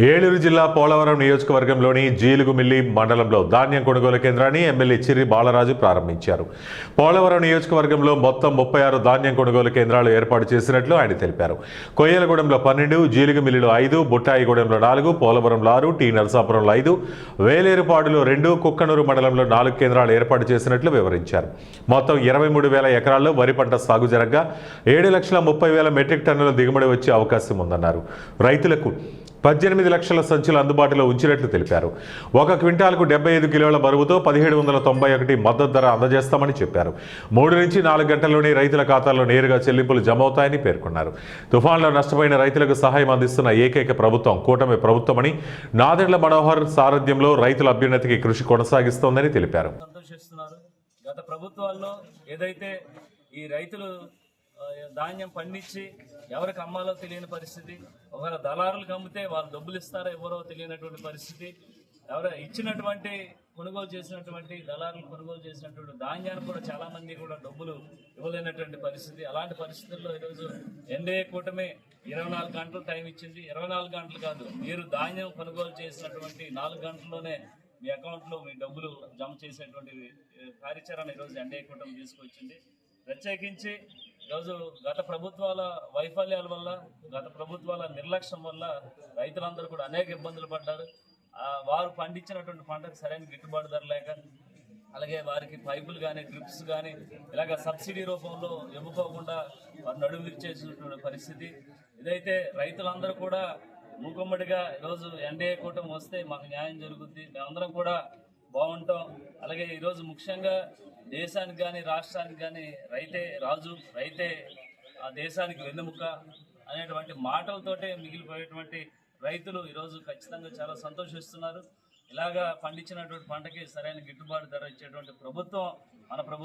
ఏలూరు జిల్లా పోలవరం నియోజకవర్గంలోని జీలుగుమిల్లి మండలంలో ధాన్యం కొనుగోలు కేంద్రాన్ని ఎమ్మెల్యే చిర్రి బాలరాజు ప్రారంభించారు. పోలవరం నియోజకవర్గంలో మొత్తం 36 ధాన్యం కొనుగోలు కేంద్రాలు ఏర్పాటు చేసినట్లు ఆయన తెలిపారు. కొయ్యలగూడెంలో 12, జీలుగుమిల్లిలో 5, బుట్టాయిగూడెంలో 4, పోలవరంలో 6, టీ నరసాపురంలో 5, వేలేరుపాడులో 2, కుక్కనూరు మండలంలో 4 కేంద్రాలు ఏర్పాటు చేసినట్లు వివరించారు. మొత్తం 23,000 ఎకరాల్లో వరి పంట సాగు జరగగా 7,30,000 మెట్రిక్ టన్నుల దిగుబడి వచ్చే అవకాశం ఉందన్నారు. రైతులకు 18 లక్షల సంచులు అందుబాటులో ఉంచినట్లు తెలిపారు. 1 క్వింటాల్కు 75 కిలోల బరువుతో 1791 మద్దతు ధర అందజేస్తామని చెప్పారు. 3 నుంచి 4 గంటల్లోనే రైతుల ఖాతాల్లో నేరుగా చెల్లింపులు జమ అవుతాయని పేర్కొన్నారు. తుఫాన్లో నష్టపోయిన రైతులకు సహాయం అందిస్తున్న ఏకైక ప్రభుత్వం కూటమి ప్రభుత్వమని, నాదెండ్ల మనోహర్ సారథ్యంలో రైతుల అభ్యున్నతికి కృషి కొనసాగిస్తోందని తెలిపారు. గత ప్రభుత్వాల్లో ఏదైతే ఈ రైతులు ధాన్యం పండించి ఎవరికి అమ్మాలో తెలియని పరిస్థితి, ఒకవేళ దళారులకు అమ్మితే వాళ్ళు డబ్బులు ఇస్తారో ఎవరో తెలియనటువంటి పరిస్థితి, ఎవరో ఇచ్చినటువంటి కొనుగోలు చేసినటువంటి దళారులు కొనుగోలు చేసినటువంటి ధాన్యాన్ని కూడా చాలా మంది కూడా డబ్బులు ఇవ్వలేనటువంటి పరిస్థితి. అలాంటి పరిస్థితుల్లో ఈరోజు ఎన్డీఏ కూటమి 24 గంటలు టైం ఇచ్చింది. 24 గంటలు కాదు, మీరు ధాన్యం కొనుగోలు చేసినటువంటి 4 గంటల్లోనే మీ అకౌంట్లో మీ డబ్బులు జమ చేసేటువంటి కార్యాచరణ ఈరోజు ఎన్డీఏ కూటమి తీసుకొచ్చింది. ప్రత్యేకించి ఈరోజు గత ప్రభుత్వాల వైఫల్యాల వల్ల, గత ప్రభుత్వాల నిర్లక్ష్యం వల్ల రైతులందరూ కూడా అనేక ఇబ్బందులు పడ్డారు. వారు పండించినటువంటి పంటకు సరైన గిట్టుబాటు ధర లేక, అలాగే వారికి పైపులు కానీ డ్రిప్స్ కానీ ఇలాగ సబ్సిడీ రూపంలో ఇవ్వకోకుండా వారు నడుము విరిచేసినటువంటి పరిస్థితి. ఇదైతే రైతులందరూ కూడా మూకుమ్మడిగా ఈరోజు ఎన్డీఏ కూటమి వస్తే మాకు న్యాయం జరుగుద్ది, మేమందరం కూడా బాగుంటాం. అలాగే ఈరోజు ముఖ్యంగా దేశానికి కానీ రాష్ట్రానికి కానీ రైతే రాజు, రైతే ఆ దేశానికి వెన్నెముక అనేటువంటి మాటలతోటే మిగిలిపోయేటువంటి రైతులు ఈరోజు ఖచ్చితంగా చాలా సంతోషిస్తున్నారు. ఇలాగా పండించినటువంటి పంటకి సరైన గిట్టుబాటు ధర ఇచ్చేటువంటి ప్రభుత్వం మన ప్రభుత్వం.